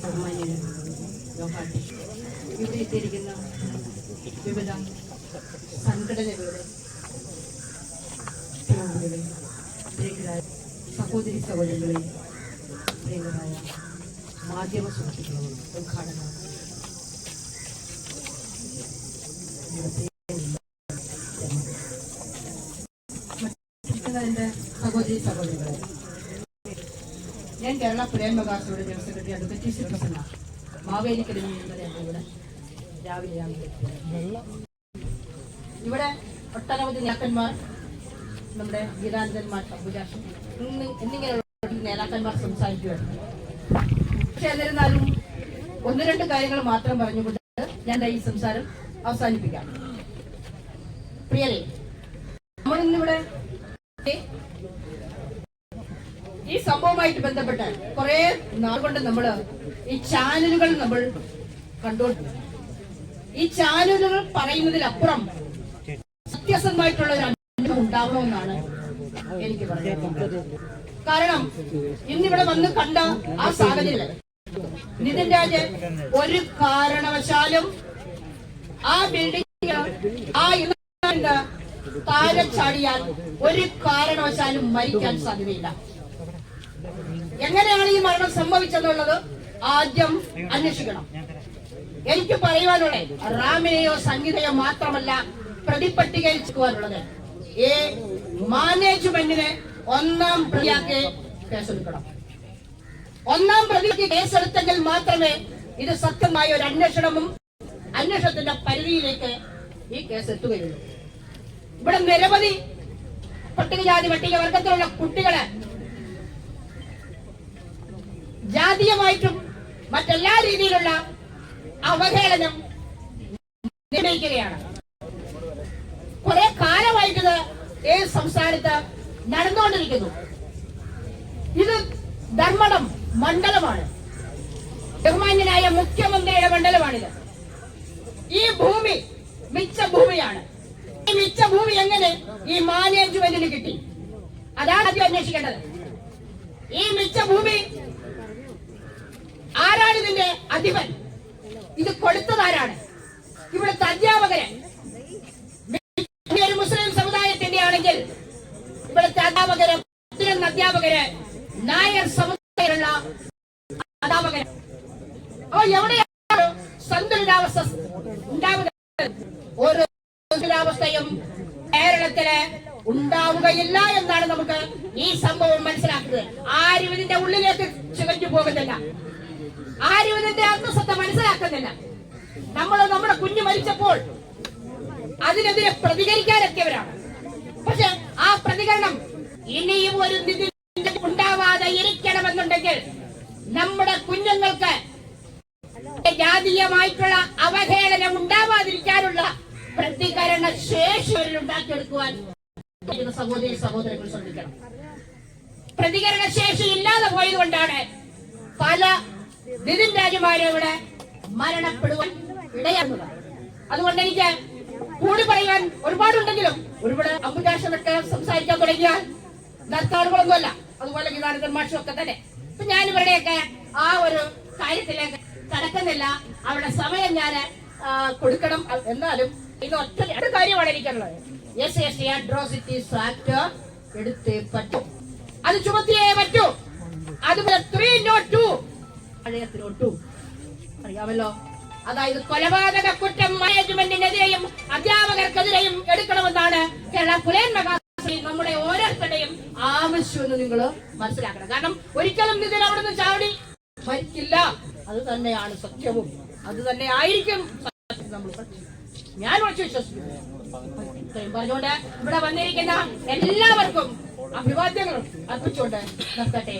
ബഹുമാന്യന് ലോകാട്ടി ഇവിടെ എത്തിയിരിക്കുന്ന വിവിധ സംഘടനകളുടെ പ്രിയങ്കരായ സഹോദരി സഹോദരങ്ങളെ, പ്രിയങ്കരായ മാധ്യമ സുഹൃത്തുക്കളും ഉദ്ഘാടനം എന്റെ സഹോദരി സഹോദരികളെ, ഞാൻ കേരള പ്രേമകാശയുടെ ജനറൽ സെക്രട്ടറി അഡ്വക്കേറ്റ് ശ്രീപ്രസന്ന മാവേലിക്കരയിൽ ഇവിടെ രാവിലെയാണ് ഇവിടെ ഒട്ടനവധി നേതാക്കന്മാർ, നമ്മുടെ ഗീതാനന്ദന്മാർ, അബുജാഷൻ എന്നിങ്ങനെയുള്ള നേതാക്കന്മാർ സംസാരിക്കുകയാണ്. പക്ഷെ എന്നിരുന്നാലും ഒന്ന് രണ്ട് കാര്യങ്ങൾ മാത്രം പറഞ്ഞുകൊണ്ട് ഞാൻ ഈ സംസാരം അവസാനിപ്പിക്കാം. പ്രിയരെ, നമ്മളിന്നിവിടെ ഈ സംഭവമായിട്ട് ബന്ധപ്പെട്ട് കുറെ നാൾ കൊണ്ട് നമ്മള് ഈ ചാനലുകൾ നമ്മൾ കണ്ടുകൊണ്ടിരുന്നു. ഈ ചാനലുകൾ പറയുന്നതിലപ്പുറം സത്യസന്ധമായിട്ടുള്ള ഒരു അനുഭവം ഉണ്ടാവണമെന്നാണ് എനിക്ക് പറയുന്നത്. കാരണം ഇന്നിവിടെ വന്ന് കണ്ട ആ സാഹചര്യം, നിതിൻ രാജ് ഒരു കാരണവശാലും ആ ബിൽഡിംഗ് ആ താരം ചാടിയാൽ ഒരു കാരണവശാലും മരിക്കാൻ സാധ്യതയില്ല. എങ്ങനെയാണ് ഈ മരണം സംഭവിച്ചെന്നുള്ളത് ആദ്യം അന്വേഷിക്കണം. എനിക്ക് പറയുവാനുള്ളത് റാമിനെയോ സംഗീതയോ മാത്രമല്ല പ്രതിപട്ടികയിൽ ചേർക്കുവാനുള്ളത്, മാനേജ്മെന്റിന് ഒന്നാം പ്രതിയാക്കി കേസെടുക്കണം. ഒന്നാം പ്രതിക്ക് കേസെടുത്തെങ്കിൽ മാത്രമേ ഇത് സത്യമായ ഒരു അന്വേഷണത്തിന്റെ പരിധിയിലേക്ക് ഈ കേസ് എത്തുകയുള്ളൂ. ഇവിടെ നിരവധി പട്ടികജാതി പട്ടികവർഗത്തിലുള്ള കുട്ടികളെ ജാതീയമായിട്ടും മറ്റെല്ലാ രീതിയിലുള്ള അവഹേളനം നിർണയിക്കുകയാണ്. കുറെ കാലമായിട്ട് ഈ സംസ്ഥാനത്ത് നടന്നുകൊണ്ടിരിക്കുന്നു. ഇത് ധർമ്മടം മണ്ഡലമാണ്, ബഹുമാന്യനായ മുഖ്യമന്ത്രിയുടെ മണ്ഡലമാണിത്. ഈ ഭൂമി മിച്ച ഭൂമിയാണ്. ഈ മിച്ച ഭൂമി എങ്ങനെ ഈ മാനേജ്മെന്റിന് കിട്ടി? അതാണ് ആദ്യം അന്വേഷിക്കേണ്ടത്. ഈ മിച്ച ഭൂമി ആരാണ് ഇതിന്റെ അധിപൻ? ഇത് കൊടുത്തതാരാണ്? ഇവിടുത്തെ അധ്യാപകര് ഒരു മുസ്ലിം സമുദായത്തിന്റെ ആണെങ്കിൽ ഇവിടുത്തെ അധ്യാപകര് നായർ സമുദായത്തിലുള്ള അധ്യാപകര്. അപ്പൊ എവിടെയാണ് സന്തുലിതാവസ്ഥ ഉണ്ടാവുക? ഒരു സന്തുലിതാവസ്ഥയും കേരളത്തില് ഉണ്ടാവുകയില്ല എന്നാണ് നമുക്ക് ഈ സംഭവം മനസ്സിലാക്കുന്നത്. ആരും ഇതിന്റെ ഉള്ളിലേക്ക് ചുവഞ്ഞു പോകുന്നില്ല, ആരും ഇതിന്റെ അന്തസത്ത മനസ്സിലാക്കുന്നില്ല. നമ്മുടെ കുഞ്ഞു മരിച്ചപ്പോൾ അതിനെതിരെ പ്രതികരിക്കാനെത്തിയവരാണ്. പക്ഷെ ആ പ്രതികരണം ഇനിയും ഒരു ഉണ്ടാവാതെ ഇരിക്കണമെന്നുണ്ടെങ്കിൽ നമ്മുടെ കുഞ്ഞുങ്ങൾക്ക് ജാതീയമായിട്ടുള്ള അവഹേളനം ഉണ്ടാവാതിരിക്കാനുള്ള പ്രതികരണ ശേഷി ഉണ്ടാക്കിയെടുക്കുവാൻ സഹോദരി സഹോദരങ്ങൾ ശ്രദ്ധിക്കണം. പ്രതികരണ ശേഷി ഇല്ലാതെ പോയതുകൊണ്ടാണ് പല നിതിൻ രാജുമാരും ഇവിടെ മരണപ്പെടുവാൻ ഇടയാകുന്നത്. അതുകൊണ്ട് എനിക്ക് കൂടി പറയുവാൻ ഒരുപാടുണ്ടെങ്കിലും ഒരുപാട് അമ്പുജാഷനൊക്കെ സംസാരിക്കാൻ തുടങ്ങിയാൽ നിർത്താടുകളൊന്നുമല്ല, അതുപോലെ ഗീതാനന്ദൻ മാഷും ഒക്കെ തന്നെ. ഇപ്പൊ ഞാൻ ഇവരുടെയൊക്കെ ആ ഒരു കാര്യത്തിലേക്ക് കടക്കുന്നില്ല. അവരുടെ സമയം ഞാൻ കൊടുക്കണം. എന്നാലും ഇത് ഒറ്റ രണ്ട് കാര്യമാണ് എനിക്കുള്ളത്. SC അട്രോസിറ്റീസ് ആക്ട് എടുത്തേ പറ്റൂ, അത് ചുമത്തിയേ പറ്റൂ. അതുപോലെ 302 അറിയാമല്ലോ, അതായത് കൊലപാതക കുറ്റം മാനേജ്മെന്റിനെതിരെയും അധ്യാപകർക്കെതിരെയും എടുക്കണമെന്നാണ് കേരള പുലേന്മകാസിൽ നമ്മുടെ ഓരോരുത്തരുടെയും ആവശ്യമെന്ന് നിങ്ങൾ മനസ്സിലാക്കണം. കാരണം ഒരിക്കലും ഇതിന് അവിടുന്ന് ചാടി മരിക്കില്ല. അത് തന്നെയാണ് സത്യവും, അത് തന്നെ ആയിരിക്കും നമ്മൾ ഞാൻ ഉറച്ചു വിശ്വസിക്കുന്നു. ഇത്രയും പറഞ്ഞുകൊണ്ട് ഇവിടെ വന്നിരിക്കുന്ന എല്ലാവർക്കും അഭിവാദ്യങ്ങളും അർപ്പിച്ചുകൊണ്ട് നിർത്തട്ടെ.